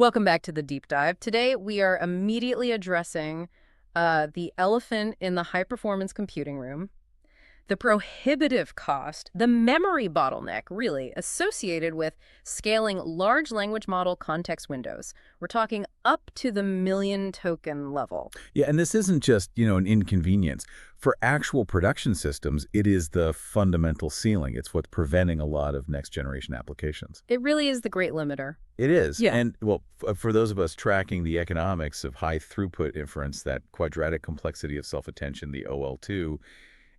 Welcome back to the deep dive. Today, we are immediately addressing the elephant in the high-performance computing room, the prohibitive cost, the memory bottleneck, really, associated with scaling large language model context windows. We're talking up to the million token level. Yeah, and this isn't just, an inconvenience. For actual production systems, it is the fundamental ceiling. It's what's preventing a lot of next-generation applications. It really is the great limiter. It is. Yeah. And, well, for those of us tracking the economics of high-throughput inference, that quadratic complexity of self-attention, the OL2,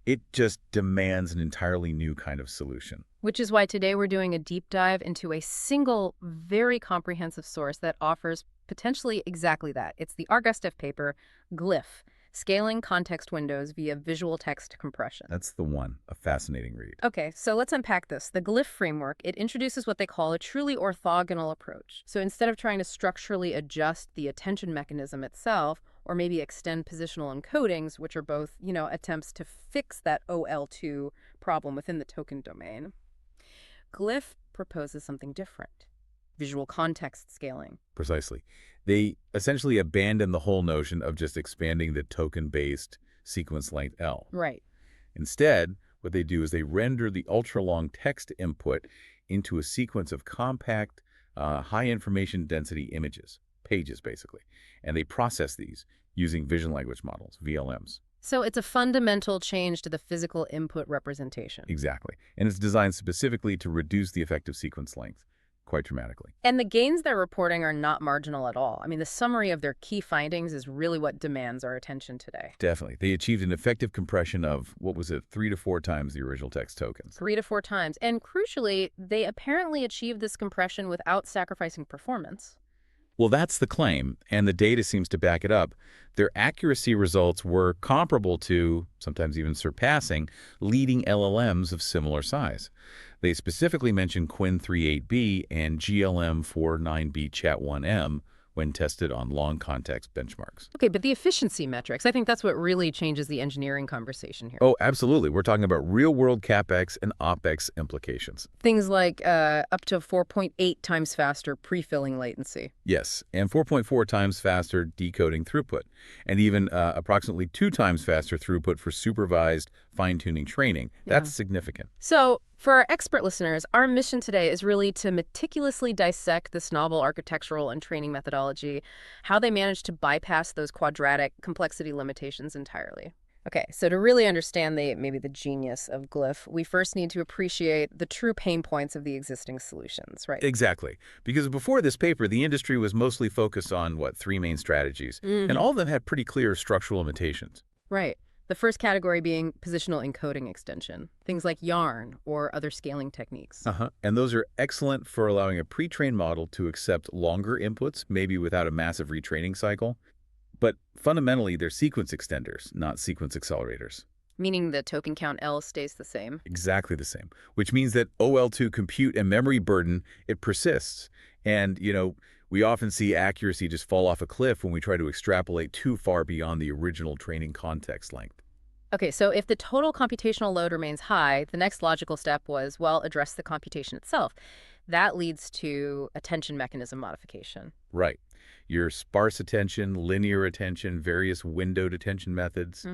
it just demands an entirely new kind of solution. Which is why today we're doing a deep dive into a single, very comprehensive source that offers potentially exactly that. It's the Argostov paper, Glyph, Scaling Context Windows via Visual Text Compression. That's the one, a fascinating read. Okay, so let's unpack this. The Glyph framework, it introduces what they call a truly orthogonal approach. So instead of trying to structurally adjust the attention mechanism itself, or maybe extend positional encodings, which are both, attempts to fix that OL2 problem within the token domain, Glyph proposes something different. Visual context scaling. Precisely. They essentially abandon the whole notion of just expanding the token-based sequence length L. Right. Instead, what they do is they render the ultra-long text input into a sequence of compact, high information density images, pages basically, and they process these using vision language models, VLMs. So it's a fundamental change to the physical input representation. Exactly. And it's designed specifically to reduce the effective sequence length quite dramatically. And the gains they're reporting are not marginal at all. I mean, the summary of their key findings is really what demands our attention today. Definitely. They achieved an effective compression of, 3 to 4 times the original text tokens. 3 to 4 times. And crucially, they apparently achieved this compression without sacrificing performance. Well, that's the claim, and the data seems to back it up. Their accuracy results were comparable to, sometimes even surpassing, leading LLMs of similar size. They specifically mention Qwen 3.8b and GLM 4.9b Chat 1M when tested on long context benchmarks. Okay, but the efficiency metrics, I think that's what really changes the engineering conversation here. Oh, absolutely. We're talking about real-world CapEx and OpEx implications. Things like up to 4.8 times faster pre-filling latency. Yes, and 4.4 times faster decoding throughput, and even approximately 2 times faster throughput for supervised fine-tuning training. That's significant. So, for our expert listeners, our mission today is really to meticulously dissect this novel architectural and training methodology, how they managed to bypass those quadratic complexity limitations entirely. Okay, so to really understand maybe the genius of Glyph, we first need to appreciate the true pain points of the existing solutions, right? Exactly. Because before this paper, the industry was mostly focused on, 3 main strategies, and all of them had pretty clear structural limitations. Right. The first category being positional encoding extension, things like yarn or other scaling techniques. And those are excellent for allowing a pre-trained model to accept longer inputs, maybe without a massive retraining cycle. But fundamentally, they're sequence extenders, not sequence accelerators. Meaning the token count L stays the same. Exactly the same, which means that OL2 compute and memory burden, it persists. And, we often see accuracy just fall off a cliff when we try to extrapolate too far beyond the original training context length. Okay, so if the total computational load remains high, the next logical step was, address the computation itself. That leads to attention mechanism modification. Right. Your sparse attention, linear attention, various windowed attention methods,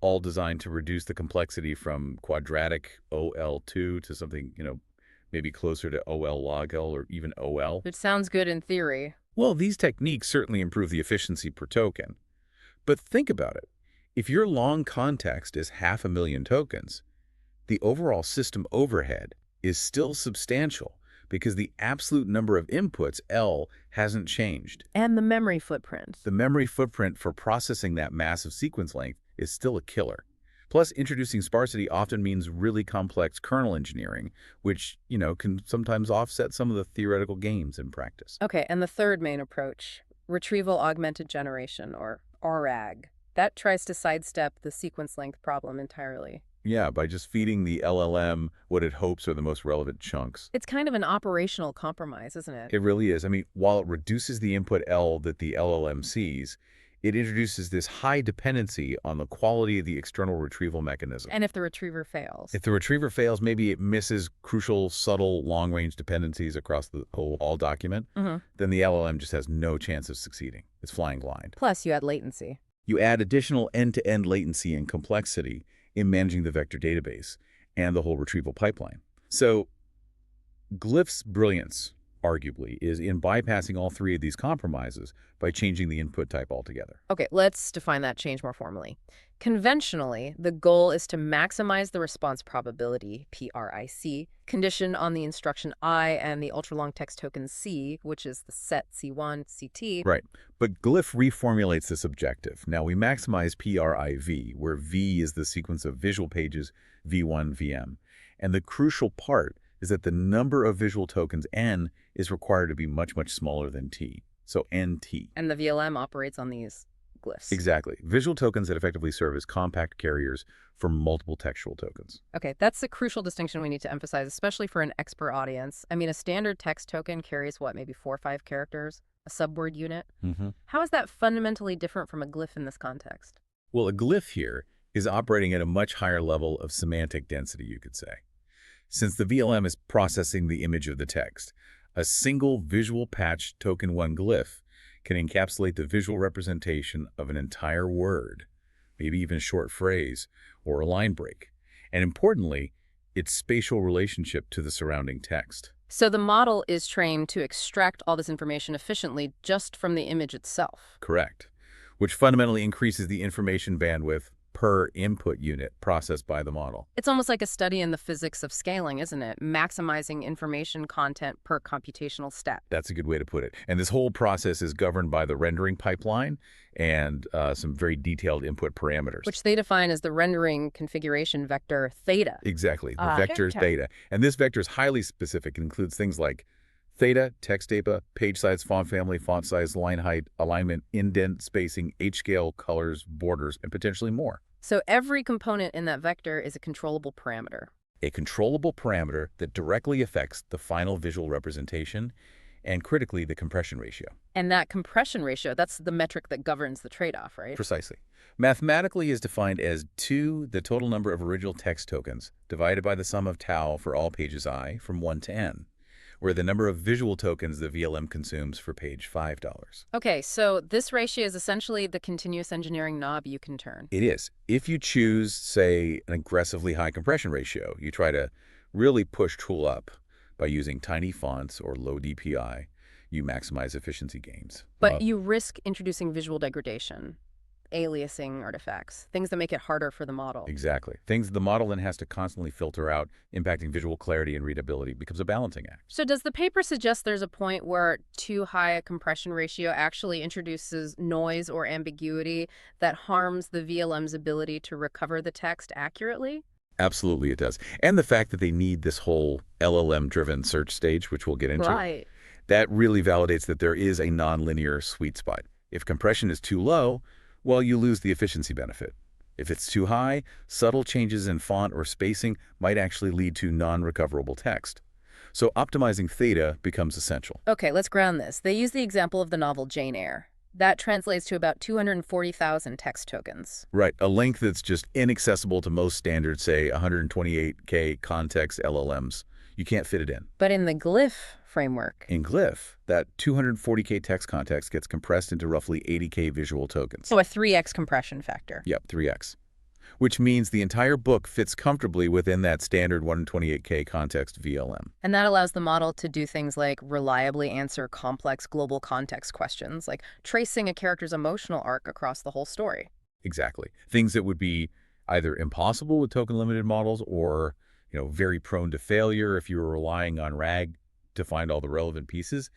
all designed to reduce the complexity from quadratic OL2 to something, maybe closer to OL log L or even OL. Which sounds good in theory. Well, these techniques certainly improve the efficiency per token. But think about it. If your long context is 500,000 tokens, the overall system overhead is still substantial because the absolute number of inputs, L, hasn't changed. And the memory footprint. The memory footprint for processing that massive sequence length is still a killer. Plus, introducing sparsity often means really complex kernel engineering, which, can sometimes offset some of the theoretical gains in practice. Okay, and the third main approach, retrieval augmented generation, or RAG. That tries to sidestep the sequence length problem entirely. Yeah, by just feeding the LLM what it hopes are the most relevant chunks. It's kind of an operational compromise, isn't it? It really is. I mean, while it reduces the input L that the LLM sees, It introduces this high dependency on the quality of the external retrieval mechanism. And if the retriever fails? If the retriever fails, maybe it misses crucial, subtle, long-range dependencies across the whole all document, then the LLM just has no chance of succeeding. It's flying blind. Plus, you add latency. You add additional end-to-end latency and complexity in managing the vector database and the whole retrieval pipeline. So Glyph's brilliance, arguably, is in bypassing all three of these compromises by changing the input type altogether. Okay, let's define that change more formally. Conventionally, the goal is to maximize the response probability, PRIC, conditioned on the instruction I and the ultra-long text token C, which is the set C1, CT. Right. But Glyph reformulates this objective. Now, we maximize PRIV, where V is the sequence of visual pages, V1, VM. And the crucial part is that the number of visual tokens, N, is required to be much, much smaller than T. So NT. And the VLM operates on these glyphs. Exactly. Visual tokens that effectively serve as compact carriers for multiple textual tokens. Okay, that's a crucial distinction we need to emphasize, especially for an expert audience. I mean, a standard text token carries, what, maybe 4 or 5 characters? A subword unit? How is that fundamentally different from a glyph in this context? Well, a glyph here is operating at a much higher level of semantic density, you could say. Since the VLM is processing the image of the text, a single visual patch token 1 glyph can encapsulate the visual representation of an entire word, maybe even a short phrase or a line break, and importantly, its spatial relationship to the surrounding text. So the model is trained to extract all this information efficiently just from the image itself. Correct, which fundamentally increases the information bandwidth per input unit processed by the model. It's almost like a study in the physics of scaling, isn't it? Maximizing information content per computational step. That's a good way to put it. And this whole process is governed by the rendering pipeline and some very detailed input parameters. Which they define as the rendering configuration vector theta. Exactly, the vector theta. And this vector is highly specific. It includes things like theta, text data, page size, font family, font size, line height, alignment, indent, spacing, H-scale, colors, borders, and potentially more. So every component in that vector is a controllable parameter. A controllable parameter that directly affects the final visual representation and, critically, the compression ratio. And that compression ratio, that's the metric that governs the trade-off, right? Precisely. Mathematically is defined as 2, the total number of original text tokens, divided by the sum of tau for all pages I from 1 to n, where the number of visual tokens the VLM consumes for page $5. Okay, so this ratio is essentially the continuous engineering knob you can turn. It is. If you choose, say, an aggressively high compression ratio, you try to really push tool up by using tiny fonts or low DPI, you maximize efficiency gains. But you risk introducing visual degradation, aliasing artifacts, things that make it harder for the model. Exactly. Things the model then has to constantly filter out, impacting visual clarity and readability, becomes a balancing act. So does the paper suggest there's a point where too high a compression ratio actually introduces noise or ambiguity that harms the VLM's ability to recover the text accurately? Absolutely it does. And the fact that they need this whole LLM-driven search stage, which we'll get into, Right. that really validates that there is a nonlinear sweet spot. If compression is too low, well, you lose the efficiency benefit. If it's too high, subtle changes in font or spacing might actually lead to non-recoverable text. So optimizing theta becomes essential. Okay, let's ground this. They use the example of the novel Jane Eyre. That translates to about 240,000 text tokens. Right, a length that's just inaccessible to most standard, say, 128K context LLMs. You can't fit it in. But in the Glyph framework, In Glyph, that 240K text context gets compressed into roughly 80K visual tokens. so a 3x compression factor. Yep, 3x. Which means the entire book fits comfortably within that standard 128K context VLM. And that allows the model to do things like reliably answer complex global context questions, like tracing a character's emotional arc across the whole story. Exactly. Things that would be either impossible with token-limited models or, very prone to failure if you were relying on RAG to find all the relevant pieces.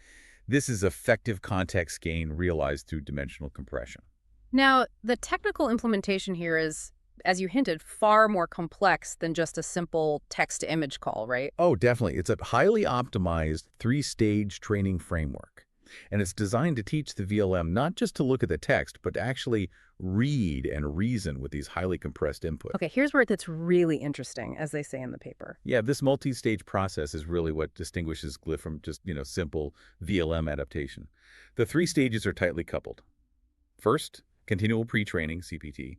This is effective context gain realized through dimensional compression. Now, the technical implementation here is, as you hinted, far more complex than just a simple text-to-image call, right? Oh, definitely. It's a highly optimized 3-stage training framework. And it's designed to teach the VLM not just to look at the text, but to actually read and reason with these highly compressed inputs. Okay, here's where it gets really interesting, as they say in the paper. Yeah, this multi-stage process is really what distinguishes Glyph from just, simple VLM adaptation. The 3 stages are tightly coupled. First, continual pre-training, CPT,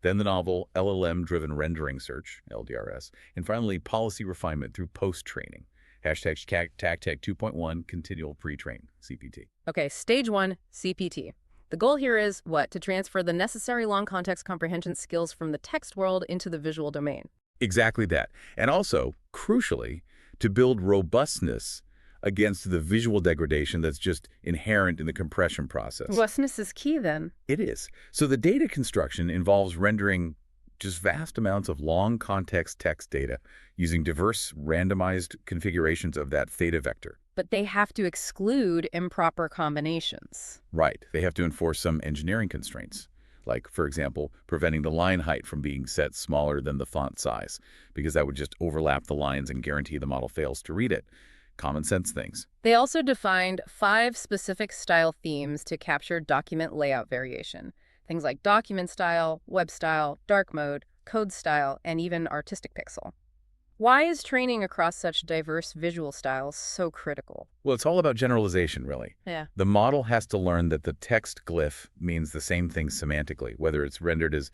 then the novel LLM-driven rendering search, LDRS, and finally policy refinement through post-training. Hashtag TACTEC 2.1, continual pre-train, CPT. Okay, stage 1, CPT. The goal here is, what? To transfer the necessary long context comprehension skills from the text world into the visual domain. Exactly that. And also, crucially, to build robustness against the visual degradation that's just inherent in the compression process. Robustness is key then. It is. So the data construction involves rendering just vast amounts of long context text data using diverse randomized configurations of that theta vector. But they have to exclude improper combinations. Right. They have to enforce some engineering constraints, like, for example, preventing the line height from being set smaller than the font size, because that would just overlap the lines and guarantee the model fails to read it. Common sense things. They also defined 5 specific style themes to capture document layout variation. Things like document style, web style, dark mode, code style, and even artistic pixel. Why is training across such diverse visual styles so critical? Well, it's all about generalization, really. Yeah. The model has to learn that the text glyph means the same thing semantically, whether it's rendered as,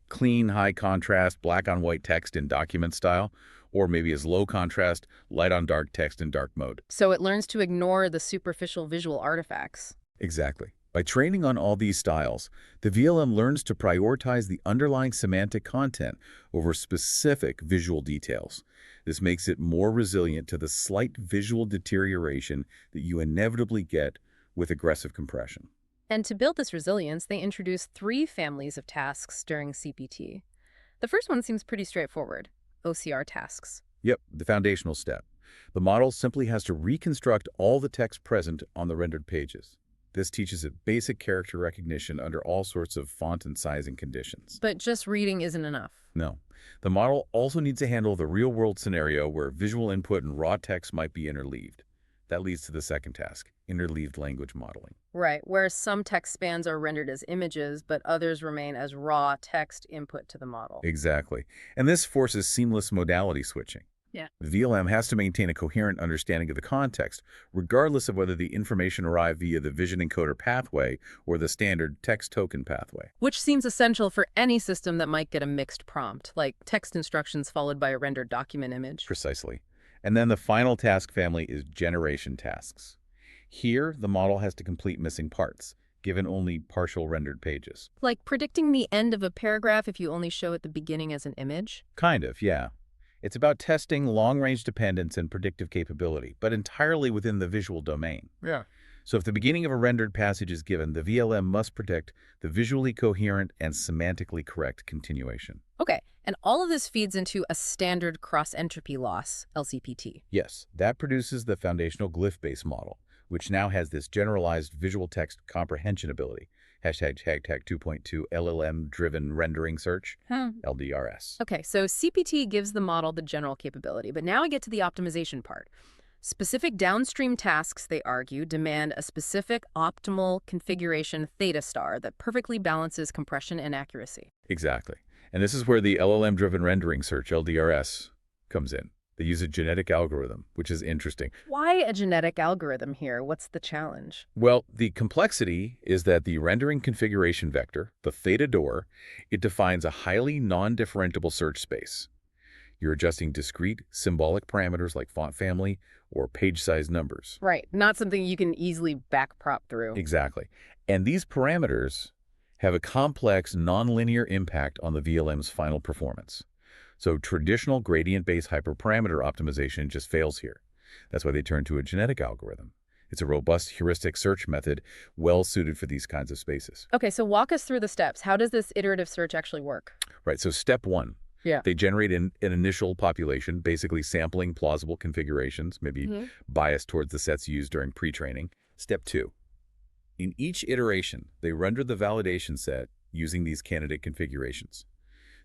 clean, high contrast, black on white text in document style, or maybe as low contrast, light on dark text in dark mode. So it learns to ignore the superficial visual artifacts. Exactly. By training on all these styles, the VLM learns to prioritize the underlying semantic content over specific visual details. This makes it more resilient to the slight visual deterioration that you inevitably get with aggressive compression. And to build this resilience, they introduced 3 families of tasks during CPT. The first one seems pretty straightforward: OCR tasks. Yep, the foundational step. The model simply has to reconstruct all the text present on the rendered pages. This teaches it basic character recognition under all sorts of font and sizing conditions. But just reading isn't enough. No. The model also needs to handle the real-world scenario where visual input and raw text might be interleaved. That leads to the second task, interleaved language modeling. Right, where some text spans are rendered as images, but others remain as raw text input to the model. Exactly. And this forces seamless modality switching. Yeah. The VLM has to maintain a coherent understanding of the context, regardless of whether the information arrived via the vision encoder pathway or the standard text token pathway. Which seems essential for any system that might get a mixed prompt, like text instructions followed by a rendered document image. Precisely. And then the final task family is generation tasks. Here, the model has to complete missing parts, given only partial rendered pages. Like predicting the end of a paragraph if you only show it the beginning as an image? Kind of, yeah. It's about testing long-range dependence and predictive capability, but entirely within the visual domain. Yeah. So if the beginning of a rendered passage is given, the VLM must predict the visually coherent and semantically correct continuation. Okay, and all of this feeds into a standard cross-entropy loss, LCPT. Yes, that produces the foundational glyph-based model, which now has this generalized visual text comprehension ability. Hashtag TAG 2.2 LLM-driven rendering search, LDRS. Okay, so CPT gives the model the general capability, but now I get to the optimization part. Specific downstream tasks, they argue, demand a specific optimal configuration theta star that perfectly balances compression and accuracy. Exactly. And this is where the LLM-driven rendering search, LDRS, comes in. They use a genetic algorithm, which is interesting. Why a genetic algorithm here? What's the challenge? Well, the complexity is that the rendering configuration vector, the theta door, it defines a highly non-differentiable search space. You're adjusting discrete symbolic parameters like font family or page size numbers. Right, not something you can easily backprop through. Exactly. And these parameters have a complex nonlinear impact on the VLM's final performance. So traditional gradient-based hyperparameter optimization just fails here. That's why they turn to a genetic algorithm. It's a robust heuristic search method well suited for these kinds of spaces. Okay, so walk us through the steps. How does this iterative search actually work? Right, so step 1. Yeah. They generate an initial population, basically sampling plausible configurations, maybe biased towards the sets used during pre-training. Step 2. In each iteration, they render the validation set using these candidate configurations.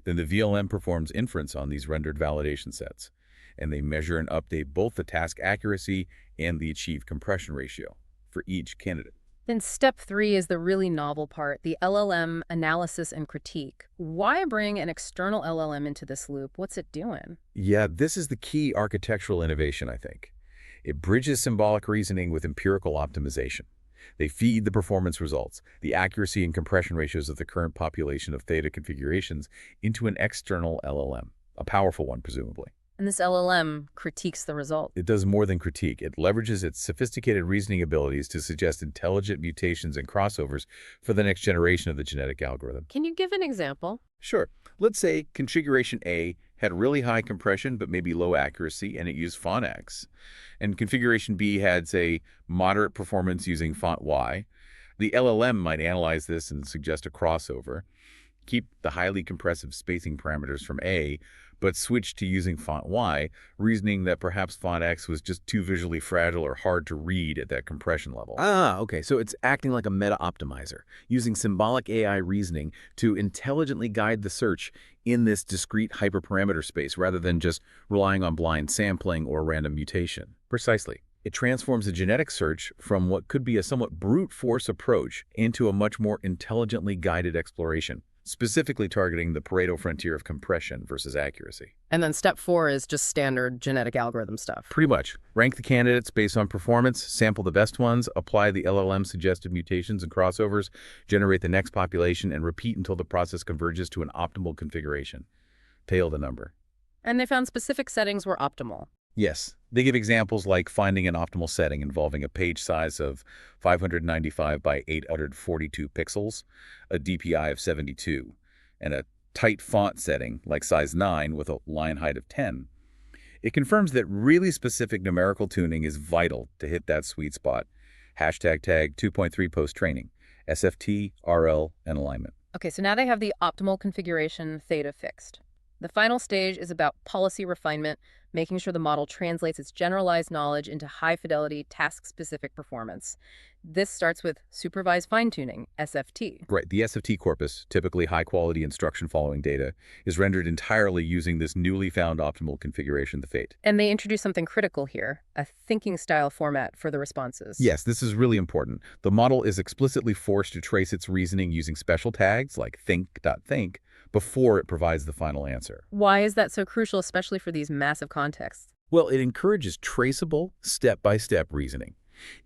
Then the VLM performs inference on these rendered validation sets, and they measure and update both the task accuracy and the achieved compression ratio for each candidate. Then step 3 is the really novel part, the LLM analysis and critique. Why bring an external LLM into this loop? What's it doing? Yeah, this is the key architectural innovation, I think. It bridges symbolic reasoning with empirical optimization. They feed the performance results, the accuracy and compression ratios of the current population of theta configurations, into an external LLM, a powerful one, presumably. And this LLM critiques the result. It does more than critique. It leverages its sophisticated reasoning abilities to suggest intelligent mutations and crossovers for the next generation of the genetic algorithm. Can you give an example? Sure. Let's say configuration A had really high compression but maybe low accuracy, and it used font X. And configuration B had, say, moderate performance using font Y. The LLM might analyze this and suggest a crossover, keep the highly compressive spacing parameters from A, but switch to using font Y, reasoning that perhaps font X was just too visually fragile or hard to read at that compression level. Ah, okay, so it's acting like a meta-optimizer, using symbolic AI reasoning to intelligently guide the search in this discrete hyperparameter space rather than just relying on blind sampling or random mutation. Precisely. It transforms a genetic search from what could be a somewhat brute force approach into a much more intelligently guided exploration, specifically targeting the Pareto frontier of compression versus accuracy. And then step 4 is just standard genetic algorithm stuff. Pretty much. Rank the candidates based on performance, sample the best ones, apply the LLM-suggested mutations and crossovers, generate the next population, and repeat until the process converges to an optimal configuration. Tail the number. And they found specific settings were optimal. Yes. They give examples like finding an optimal setting involving a page size of 595 by 842 pixels, a DPI of 72, and a tight font setting like size 9 with a line height of 10. It confirms that really specific numerical tuning is vital to hit that sweet spot. Hashtag tag 2.3 post-training, SFT, RL, and alignment. Okay, so now they have the optimal configuration theta fixed. The final stage is about policy refinement, making sure the model translates its generalized knowledge into high-fidelity, task-specific performance. This starts with supervised fine-tuning, SFT. Right. The SFT corpus, typically high-quality instruction-following data, is rendered entirely using this newly found optimal configuration, the FATE. And they introduce something critical here, a thinking-style format for the responses. Yes, this is really important. The model is explicitly forced to trace its reasoning using special tags like think.think before it provides the final answer. Why is that so crucial, especially for these massive contexts? Well, it encourages traceable, step-by-step reasoning.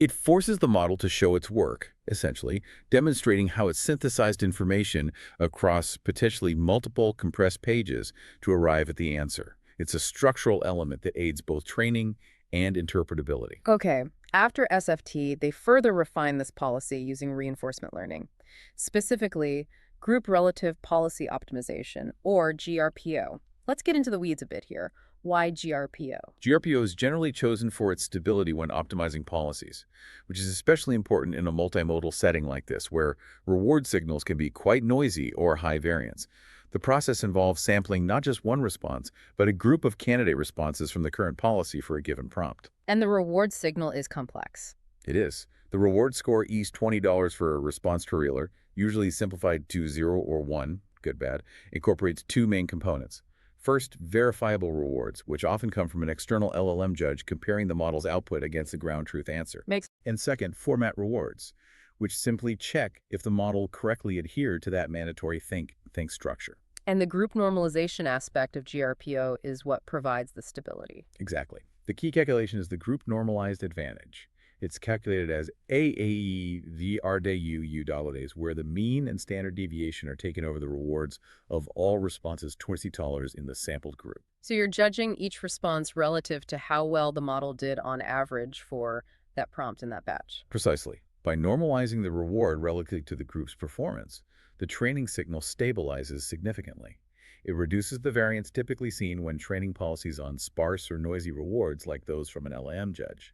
It forces the model to show its work, essentially, demonstrating how it synthesized information across potentially multiple compressed pages to arrive at the answer. It's a structural element that aids both training and interpretability. Okay, after SFT, they further refine this policy using reinforcement learning. Specifically, Group Relative Policy Optimization, or GRPO. Let's get into the weeds a bit here. Why GRPO? GRPO is generally chosen for its stability when optimizing policies, which is especially important in a multimodal setting like this, where reward signals can be quite noisy or high variance. The process involves sampling not just one response, but a group of candidate responses from the current policy for a given prompt. And the reward signal is complex. It is. The reward score e's $20 for a response to Ruiliang, usually simplified to 0 or 1, good, bad, incorporates two main components. First, verifiable rewards, which often come from an external LLM judge comparing the model's output against the ground truth answer. And second, format rewards, which simply check if the model correctly adhered to that mandatory think structure. And the group normalization aspect of GRPO is what provides the stability. Exactly. The key calculation is the group normalized advantage. It's calculated as AAE VRDU UDALADES, where the mean and standard deviation are taken over the rewards of all responses $20 in the sampled group. So you're judging each response relative to how well the model did on average for that prompt in that batch. Precisely. By normalizing the reward relative to the group's performance, the training signal stabilizes significantly. It reduces the variance typically seen when training policies on sparse or noisy rewards like those from an LLM judge.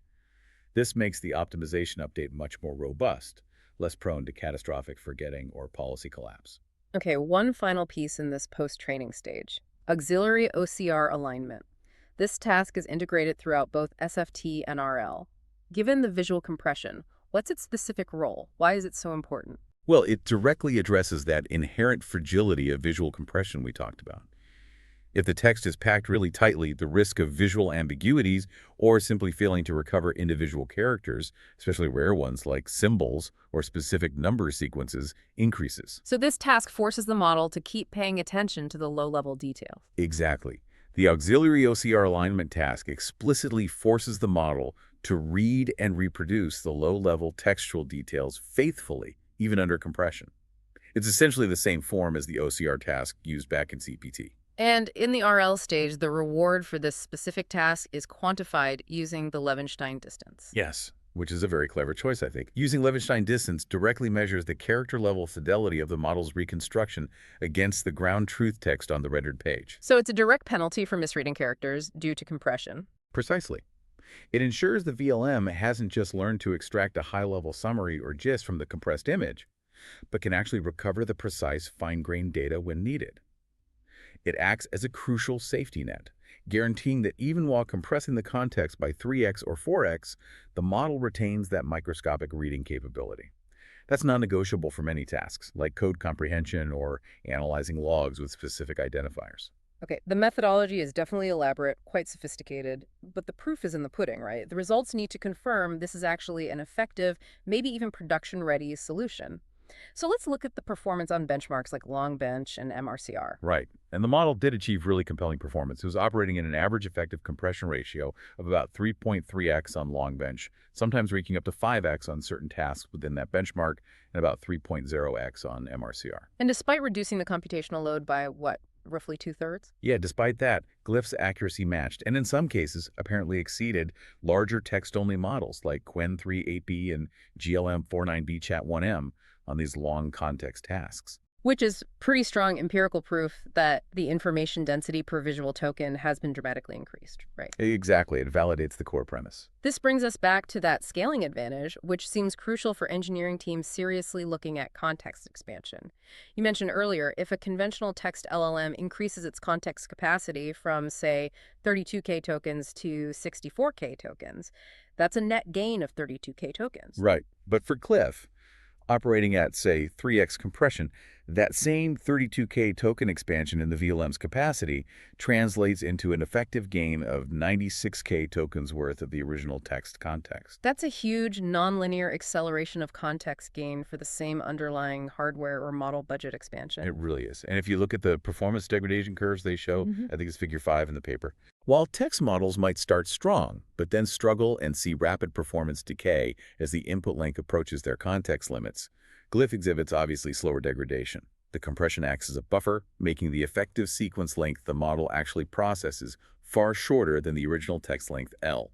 This makes the optimization update much more robust, less prone to catastrophic forgetting or policy collapse. Okay, one final piece in this post-training stage. Auxiliary OCR alignment. This task is integrated throughout both SFT and RL. Given the visual compression, what's its specific role? Why is it so important? Well, it directly addresses that inherent fragility of visual compression we talked about. If the text is packed really tightly, the risk of visual ambiguities or simply failing to recover individual characters, especially rare ones like symbols or specific number sequences, increases. So this task forces the model to keep paying attention to the low-level details. Exactly. The auxiliary OCR alignment task explicitly forces the model to read and reproduce the low-level textual details faithfully, even under compression. It's essentially the same form as the OCR task used back in CPT. And in the RL stage, the reward for this specific task is quantified using the Levenstein distance. Yes, which is a very clever choice, I think. Using Levenstein distance directly measures the character-level fidelity of the model's reconstruction against the ground truth text on the rendered page. So it's a direct penalty for misreading characters due to compression. Precisely. It ensures the VLM hasn't just learned to extract a high-level summary or gist from the compressed image, but can actually recover the precise, fine-grained data when needed. It acts as a crucial safety net, guaranteeing that even while compressing the context by 3x or 4x, the model retains that microscopic reading capability. That's non-negotiable for many tasks, like code comprehension or analyzing logs with specific identifiers. Okay, the methodology is definitely elaborate, quite sophisticated, but the proof is in the pudding, right? The results need to confirm this is actually an effective, maybe even production-ready solution. So let's look at the performance on benchmarks like long bench and MRCR. Right. And the model did achieve really compelling performance. It was operating at an average effective compression ratio of about 3.3x on long bench, sometimes reaching up to 5x on certain tasks within that benchmark, and about 3.0x on MRCR. And despite reducing the computational load by, what, roughly 2/3? Yeah, despite that, Glyph's accuracy matched, and in some cases, apparently exceeded larger text-only models like Qwen 3.8b and GLM 49b Chat 1m on these long context tasks. Which is pretty strong empirical proof that the information density per visual token has been dramatically increased, right? Exactly. It validates the core premise. This brings us back to that scaling advantage, which seems crucial for engineering teams seriously looking at context expansion. You mentioned earlier, if a conventional text LLM increases its context capacity from, say, 32K tokens to 64K tokens, that's a net gain of 32K tokens. Right. But for Glyph, operating at, say, 3x compression, that same 32K token expansion in the VLM's capacity translates into an effective gain of 96K tokens worth of the original text context. That's a huge nonlinear acceleration of context gain for the same underlying hardware or model budget expansion. It really is. And if you look at the performance degradation curves they show, I think it's figure 5 in the paper. While text models might start strong, but then struggle and see rapid performance decay as the input length approaches their context limits, Glyph exhibits obviously slower degradation. The compression acts as a buffer, making the effective sequence length the model actually processes far shorter than the original text length L.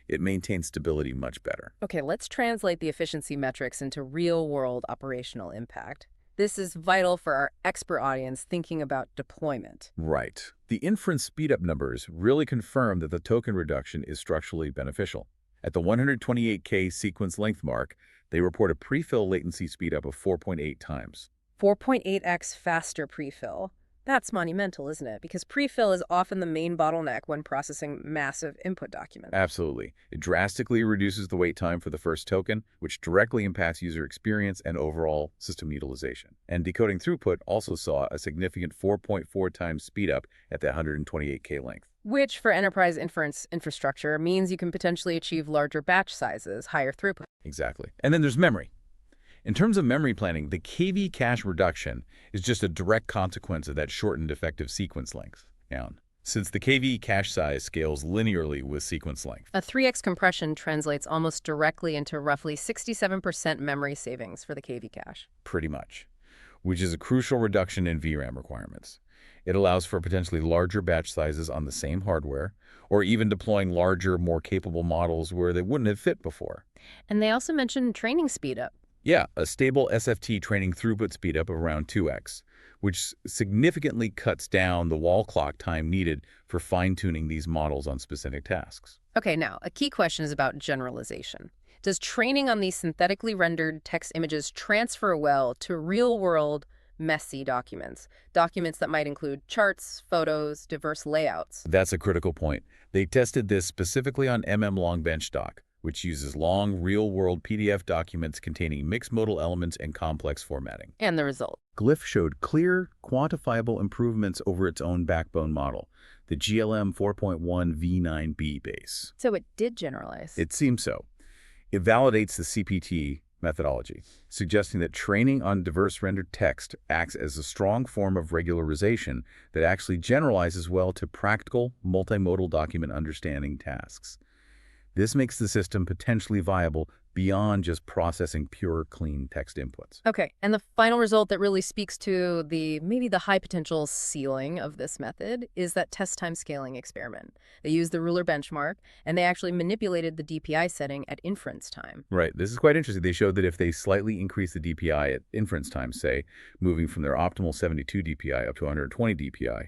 It maintains stability much better. Okay, let's translate the efficiency metrics into real-world operational impact. This is vital for our expert audience thinking about deployment. Right. The inference speedup numbers really confirm that the token reduction is structurally beneficial. At the 128K sequence length mark, they report a prefill latency speedup of 4.8 times. 4.8x faster prefill. That's monumental, isn't it? Because prefill is often the main bottleneck when processing massive input documents. Absolutely. It drastically reduces the wait time for the first token, which directly impacts user experience and overall system utilization. And decoding throughput also saw a significant 4.4 times speedup at the 128K length. Which, for enterprise inference infrastructure, means you can potentially achieve larger batch sizes, higher throughput. Exactly. And then there's memory. In terms of memory planning, the KV cache reduction is just a direct consequence of that shortened effective sequence length. Since the KV cache size scales linearly with sequence length. A 3x compression translates almost directly into roughly 67% memory savings for the KV cache. Pretty much, which is a crucial reduction in VRAM requirements. It allows for potentially larger batch sizes on the same hardware, or even deploying larger, more capable models where they wouldn't have fit before. And they also mentioned training speedup. Yeah, a stable SFT training throughput speedup of around 2x, which significantly cuts down the wall clock time needed for fine-tuning these models on specific tasks. Okay, now, a key question is about generalization. Does training on these synthetically rendered text images transfer well to real-world, messy documents that might include charts, photos, diverse layouts? That's a critical point. They tested this specifically on Long Bench Doc, which uses long, real-world PDF documents containing mixed modal elements and complex formatting. And the result? Glyph showed clear, quantifiable improvements over its own backbone model, the GLM 4.1 V9B base. So it did generalize. It seems so. It validates the CPT methodology, suggesting that training on diverse rendered text acts as a strong form of regularization that actually generalizes well to practical, multimodal document understanding tasks. This makes the system potentially viable beyond just processing pure, clean text inputs. Okay, and the final result that really speaks to maybe the high potential ceiling of this method is that test time scaling experiment. They used the ruler benchmark, and they actually manipulated the DPI setting at inference time. Right. This is quite interesting. They showed that if they slightly increase the DPI at inference time, say, moving from their optimal 72 DPI up to 120 DPI,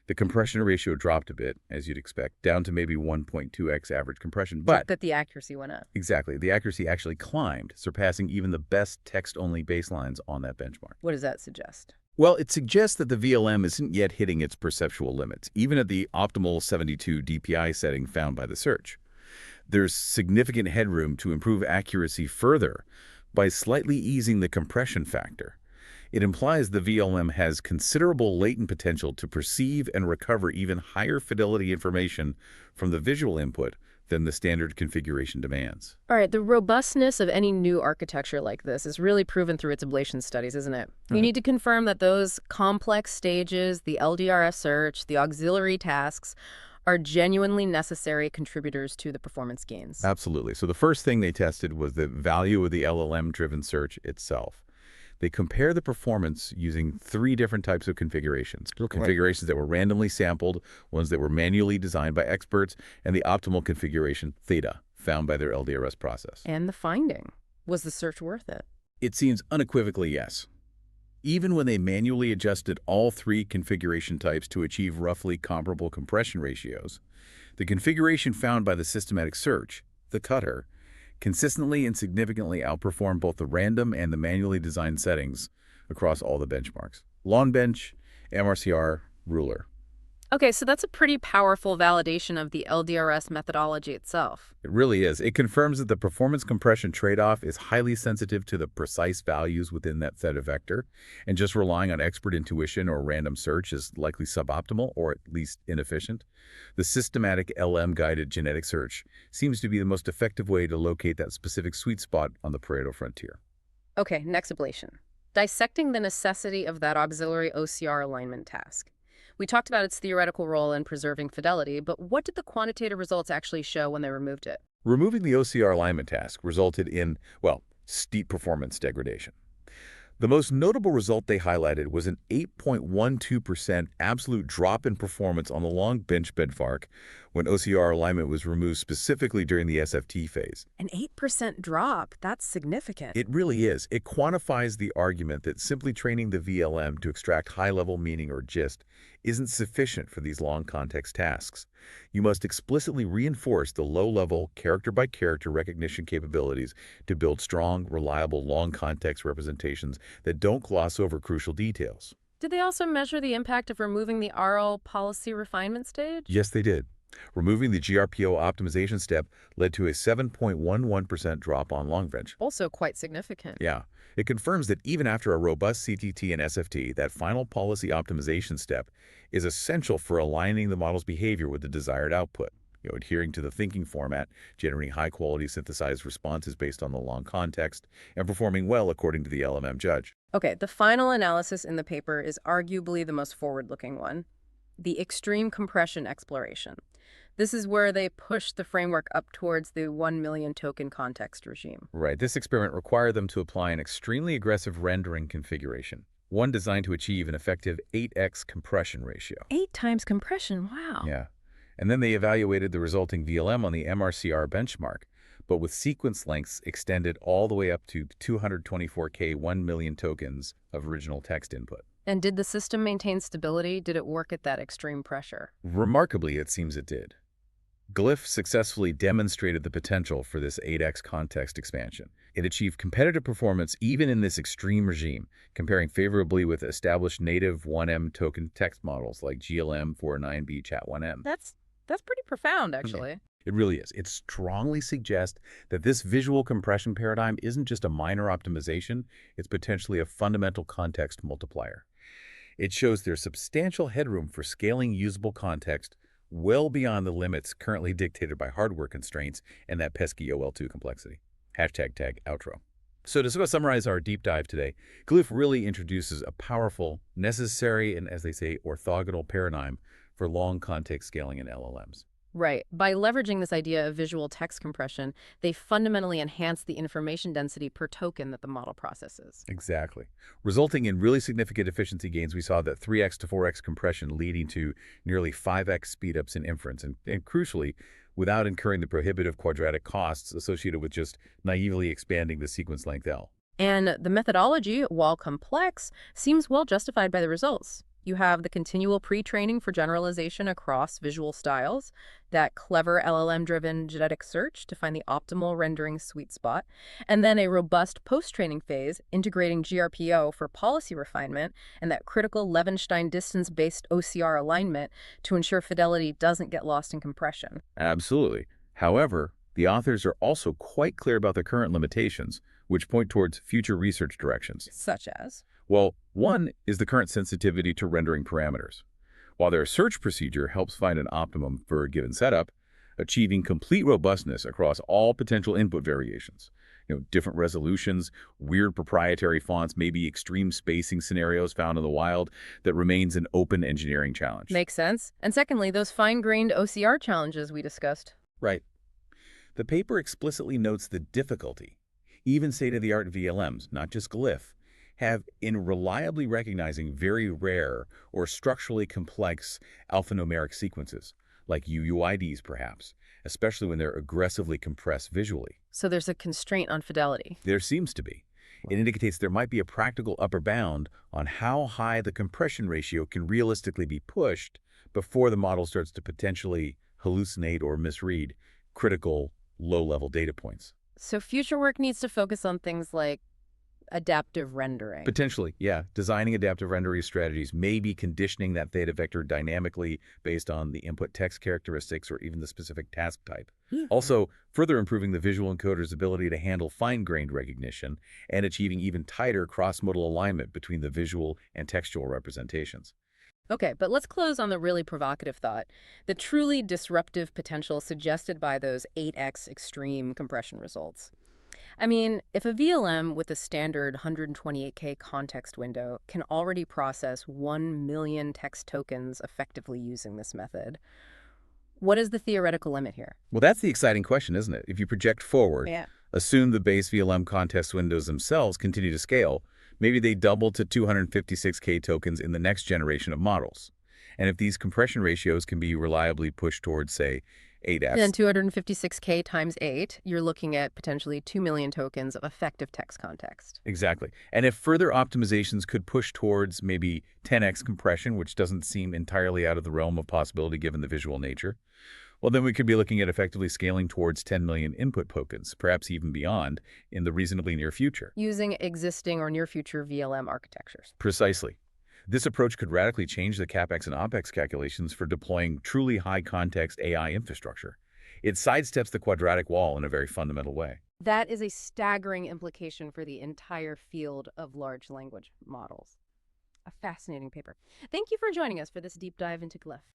the compression ratio dropped a bit, as you'd expect, down to maybe 1.2x average compression. But that the accuracy went up. exactly, the accuracy actually climbed, surpassing even the best text-only baselines on that benchmark. What does that suggest? Well, it suggests that the VLM isn't yet hitting its perceptual limits, even at the optimal 72 DPI setting found by the search. There's significant headroom to improve accuracy further by slightly easing the compression factor. It implies the VLM has considerable latent potential to perceive and recover even higher fidelity information from the visual input than the standard configuration demands. All right, the robustness of any new architecture like this is really proven through its ablation studies, isn't it? You need to confirm that those complex stages, the LDRS search, the auxiliary tasks, are genuinely necessary contributors to the performance gains. Absolutely. So the first thing they tested was the value of the LLM-driven search itself. They compare the performance using 3 different types of configurations. Configurations that were randomly sampled, ones that were manually designed by experts, and the optimal configuration, theta, found by their LDRS process. And the finding, was the search worth it? It seems unequivocally yes. Even when they manually adjusted all 3 configuration types to achieve roughly comparable compression ratios, the configuration found by the systematic search, the cutter, consistently and significantly outperformed both the random and the manually designed settings across all the benchmarks. Long bench, MRCR, ruler. Okay, so that's a pretty powerful validation of the LDRS methodology itself. It really is. It confirms that the performance compression trade-off is highly sensitive to the precise values within that theta vector, and just relying on expert intuition or random search is likely suboptimal or at least inefficient. The systematic LM-guided genetic search seems to be the most effective way to locate that specific sweet spot on the Pareto frontier. Okay, next ablation. Dissecting the necessity of that auxiliary OCR alignment task. We talked about its theoretical role in preserving fidelity, but what did the quantitative results actually show when they removed it? Removing the OCR alignment task resulted in, well, steep performance degradation. The most notable result they highlighted was an 8.12% absolute drop in performance on the long bench benchmark when OCR alignment was removed specifically during the SFT phase. An 8% drop, that's significant. It really is. It quantifies the argument that simply training the VLM to extract high-level meaning or gist isn't sufficient for these long context tasks. You must explicitly reinforce the low-level, character-by-character recognition capabilities to build strong, reliable, long-context representations that don't gloss over crucial details. Did they also measure the impact of removing the RL policy refinement stage? Yes, they did. Removing the GRPO optimization step led to a 7.11% drop on long bench. Also quite significant. Yeah. It confirms that even after a robust CTT and SFT, that final policy optimization step is essential for aligning the model's behavior with the desired output, adhering to the thinking format, generating high-quality synthesized responses based on the long context, and performing well according to the LMM judge. Okay, the final analysis in the paper is arguably the most forward-looking one, the extreme compression exploration. This is where they push the framework up towards the 1 million token context regime. Right. This experiment required them to apply an extremely aggressive rendering configuration, one designed to achieve an effective 8x compression ratio. 8 times compression, wow. Yeah. And then they evaluated the resulting VLM on the MRCR benchmark, but with sequence lengths extended all the way up to 224K 1 million tokens of original text input. And did the system maintain stability? Did it work at that extreme pressure? Remarkably, it seems it did. Glyph successfully demonstrated the potential for this 8x context expansion. It achieved competitive performance even in this extreme regime, comparing favorably with established native 1M token text models like GLM 49B Chat1M. That's pretty profound, actually. Yeah, it really is. It strongly suggests that this visual compression paradigm isn't just a minor optimization, it's potentially a fundamental context multiplier. It shows there's substantial headroom for scaling usable context well beyond the limits currently dictated by hardware constraints and that pesky OL2 complexity. #tag outro. So to summarize our deep dive today, Glyph really introduces a powerful, necessary, and as they say, orthogonal paradigm for long context scaling in LLMs. Right. By leveraging this idea of visual text compression, they fundamentally enhance the information density per token that the model processes. Exactly. Resulting in really significant efficiency gains, we saw that 3x to 4x compression leading to nearly 5x speedups in inference, and crucially, without incurring the prohibitive quadratic costs associated with just naively expanding the sequence length L. And the methodology, while complex, seems well justified by the results. You have the continual pre-training for generalization across visual styles, that clever LLM-driven genetic search to find the optimal rendering sweet spot, and then a robust post-training phase integrating GRPO for policy refinement and that critical Levenstein distance-based OCR alignment to ensure fidelity doesn't get lost in compression. Absolutely. However, the authors are also quite clear about the current limitations, which point towards future research directions. Such as? Well, one is the current sensitivity to rendering parameters. While their search procedure helps find an optimum for a given setup, achieving complete robustness across all potential input variations, different resolutions, weird proprietary fonts, maybe extreme spacing scenarios found in the wild, that remains an open engineering challenge. Makes sense. And secondly, those fine-grained OCR challenges we discussed. Right. The paper explicitly notes the difficulty. Even state-of-the-art VLMs, not just Glyph, have in reliably recognizing very rare or structurally complex alphanumeric sequences, like UUIDs perhaps, especially when they're aggressively compressed visually. So there's a constraint on fidelity. There seems to be. It indicates there might be a practical upper bound on how high the compression ratio can realistically be pushed before the model starts to potentially hallucinate or misread critical low-level data points. So future work needs to focus on things like adaptive rendering. Potentially, yeah. Designing adaptive rendering strategies, maybe conditioning that theta vector dynamically based on the input text characteristics or even the specific task type. Also, further improving the visual encoder's ability to handle fine-grained recognition and achieving even tighter cross-modal alignment between the visual and textual representations. Okay, but let's close on the really provocative thought, the truly disruptive potential suggested by those 8x extreme compression results. I mean, if a VLM with a standard 128K context window can already process 1 million text tokens effectively using this method, what is the theoretical limit here? Well, that's the exciting question, isn't it? If you project forward, Yeah. assume the base VLM context windows themselves continue to scale, maybe they double to 256K tokens in the next generation of models. And if these compression ratios can be reliably pushed towards, say, 8x. Then 256K times 8, you're looking at potentially 2 million tokens of effective text context. Exactly. And if further optimizations could push towards maybe 10x compression, which doesn't seem entirely out of the realm of possibility given the visual nature, well, then we could be looking at effectively scaling towards 10 million input tokens, perhaps even beyond, in the reasonably near future. Using existing or near-future VLM architectures. Precisely. This approach could radically change the CapEx and OpEx calculations for deploying truly high-context AI infrastructure. It sidesteps the quadratic wall in a very fundamental way. That is a staggering implication for the entire field of large language models. A fascinating paper. Thank you for joining us for this deep dive into Glyph.